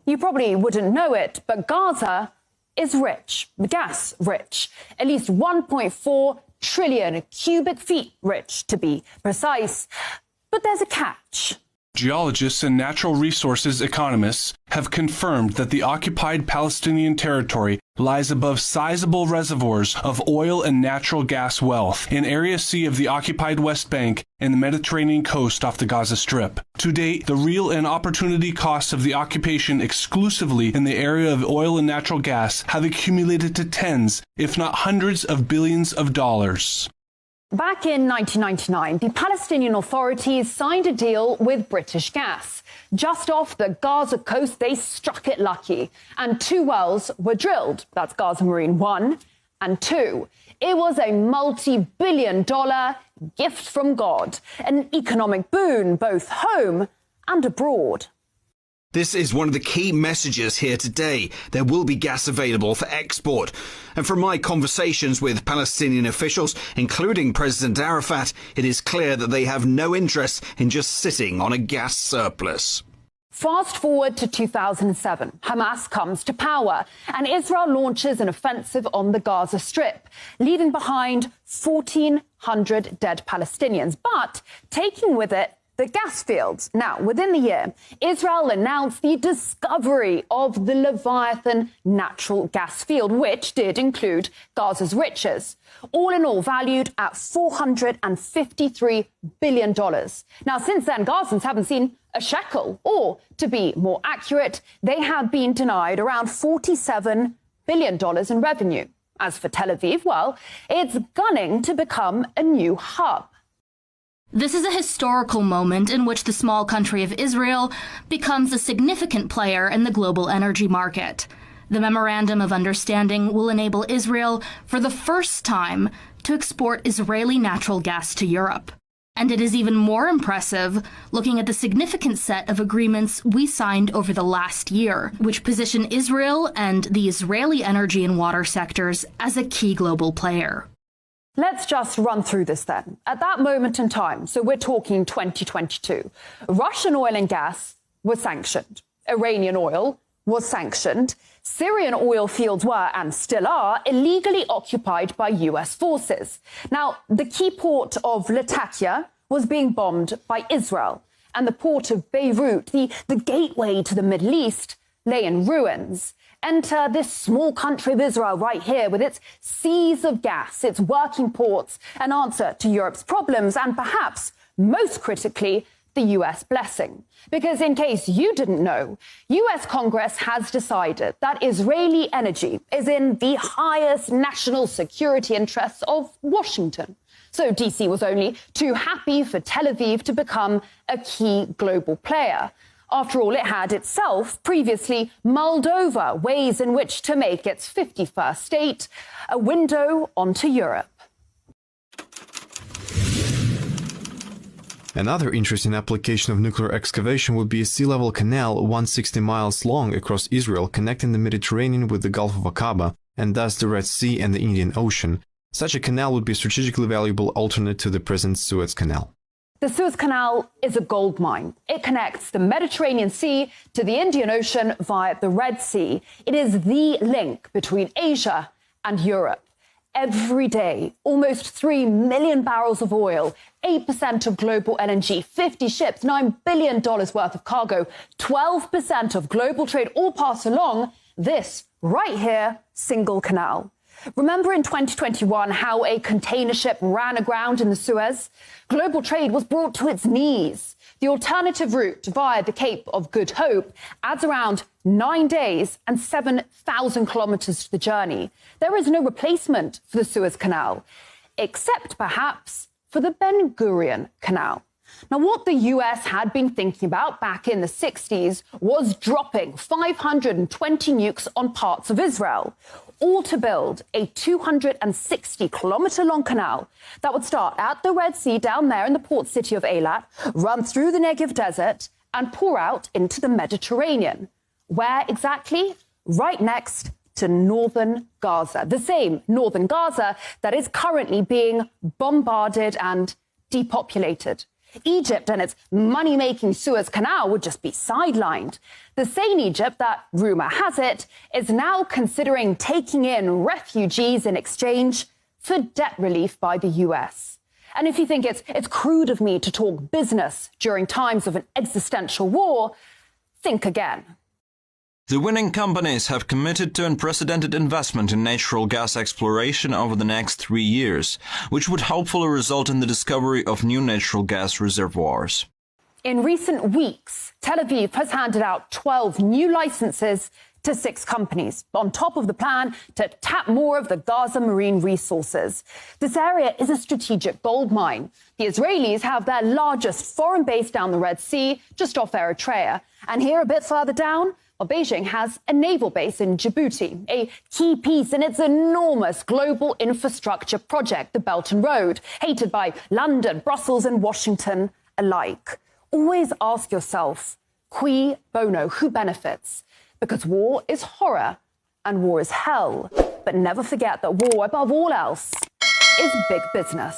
You probably wouldn't know it, but Gaza is rich, gas rich, at least 1.4 trillion cubic feet rich, to be precise. But there's a catch. Geologists and natural resources economists have confirmed that the occupied Palestinian territory lies above sizable reservoirs of oil and natural gas wealth in Area C of the occupied West Bank and the Mediterranean coast off the Gaza Strip. To date, the real and opportunity costs of the occupation exclusively in the area of oil and natural gas have accumulated to tens, if not hundreds of billions of dollars. Back in 1999, the Palestinian Authorities signed a deal with British Gas. Just off the Gaza coast, they struck it lucky, and 2 wells were drilled. That's Gaza Marine 1 and 2. It was a multi-billion-dollar gift from God, an economic boon both home and abroad. This is one of the key messages here today. There will be gas available for export. And from my conversations with Palestinian officials, including President Arafat, it is clear that they have no interest in just sitting on a gas surplus. Fast forward to 2007. Hamas comes to power and Israel launches an offensive on the Gaza Strip, leaving behind 1,400 dead Palestinians, but taking with it the gas fields. Now, within the year, Israel announced the discovery of the Leviathan natural gas field, which did include Gaza's riches, all in all valued at $453 billion. Now, since then, Gazans haven't seen a shekel, or to be more accurate, they have been denied around $47 billion in revenue. As for Tel Aviv, well, it's gunning to become a new hub. This is a historical moment in which the small country of Israel becomes a significant player in the global energy market. The Memorandum of Understanding will enable Israel, for the first time, to export Israeli natural gas to Europe. And it is even more impressive looking at the significant set of agreements we signed over the last year, which position Israel and the Israeli energy and water sectors as a key global player. Let's just run through this then. At that moment in time, so we're talking 2022, Russian oil and gas was sanctioned. Iranian oil was sanctioned. Syrian oil fields were, and still are, illegally occupied by US forces. Now, the key port of Latakia was being bombed by Israel, and the port of Beirut, the gateway to the Middle East, lay in ruins. Enter this small country of Israel right here with its seas of gas, its working ports, an answer to Europe's problems, and perhaps, most critically, the US blessing. Because in case you didn't know, US Congress has decided that Israeli energy is in the highest national security interests of Washington. So DC was only too happy for Tel Aviv to become a key global player. After all, it had itself previously mulled over ways in which to make its 51st state a window onto Europe. Another interesting application of nuclear excavation would be a sea-level canal 160 miles long across Israel, connecting the Mediterranean with the Gulf of Aqaba and thus the Red Sea and the Indian Ocean. Such a canal would be a strategically valuable alternate to the present Suez Canal. The Suez Canal is a gold mine. It connects the Mediterranean Sea to the Indian Ocean via the Red Sea. It is the link between Asia and Europe. Every day, almost 3 million barrels of oil, 8% of global LNG, 50 ships, $9 billion worth of cargo, 12% of global trade all pass along this right here single canal. Remember in 2021 how a container ship ran aground in the Suez? Global trade was brought to its knees. The alternative route via the Cape of Good Hope adds around 9 days and 7,000 kilometers to the journey. There is no replacement for the Suez Canal, except perhaps for the Ben Gurion Canal. Now, what the US had been thinking about back in the 60s was dropping 520 nukes on parts of Israel, all to build a 260-kilometer-long canal that would start at the Red Sea down there in the port city of Eilat, run through the Negev desert and pour out into the Mediterranean. Where exactly? Right next to northern Gaza, the same northern Gaza that is currently being bombarded and depopulated. Egypt and its money-making Suez Canal would just be sidelined. The same Egypt that, rumour has it, is now considering taking in refugees in exchange for debt relief by the US. And if you think it's crude of me to talk business during times of an existential war, think again. The winning companies have committed to unprecedented investment in natural gas exploration over the next 3 years, which would hopefully result in the discovery of new natural gas reservoirs. In recent weeks, Tel Aviv has handed out 12 new licenses to 6 companies, on top of the plan to tap more of the Gaza marine resources. This area is a strategic gold mine. The Israelis have their largest foreign base down the Red Sea, just off Eritrea. And here, a bit further down, Beijing has a naval base in Djibouti, a key piece in its enormous global infrastructure project, the Belt and Road, hated by London, Brussels and Washington alike. Always ask yourself, cui bono, who benefits? Because war is horror and war is hell. But never forget that war, above all else, is big business.